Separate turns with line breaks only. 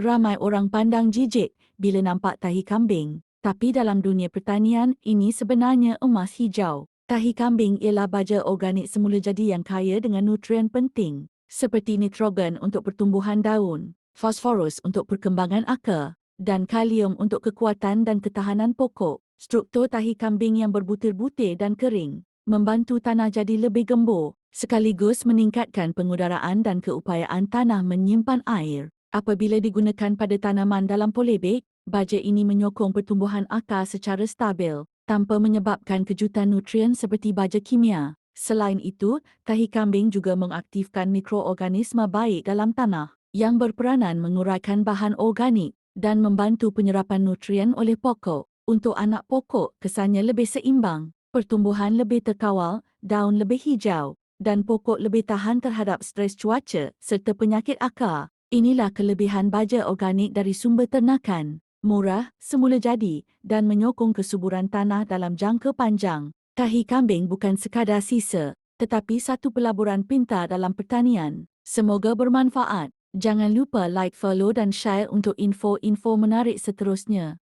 Ramai orang pandang jijik bila nampak tahi kambing, tapi dalam dunia pertanian ini sebenarnya emas hijau. Tahi kambing ialah baja organik semula jadi yang kaya dengan nutrien penting, seperti nitrogen untuk pertumbuhan daun, fosforus untuk perkembangan akar, dan kalium untuk kekuatan dan ketahanan pokok. Struktur tahi kambing yang berbutir-butir dan kering membantu tanah jadi lebih gembur, sekaligus meningkatkan pengudaraan dan keupayaan tanah menyimpan air. Apabila digunakan pada tanaman dalam polybag, baja ini menyokong pertumbuhan akar secara stabil, tanpa menyebabkan kejutan nutrien seperti baja kimia. Selain itu, tahi kambing juga mengaktifkan mikroorganisma baik dalam tanah, yang berperanan menguraikan bahan organik dan membantu penyerapan nutrien oleh pokok. Untuk anak pokok, kesannya lebih seimbang. Pertumbuhan lebih terkawal, daun lebih hijau, dan pokok lebih tahan terhadap stres cuaca serta penyakit akar. Inilah kelebihan baja organik dari sumber ternakan. Murah, semula jadi, dan menyokong kesuburan tanah dalam jangka panjang. Tahi kambing bukan sekadar sisa, tetapi satu pelaburan pintar dalam pertanian. Semoga bermanfaat. Jangan lupa like, follow dan share untuk info-info menarik seterusnya.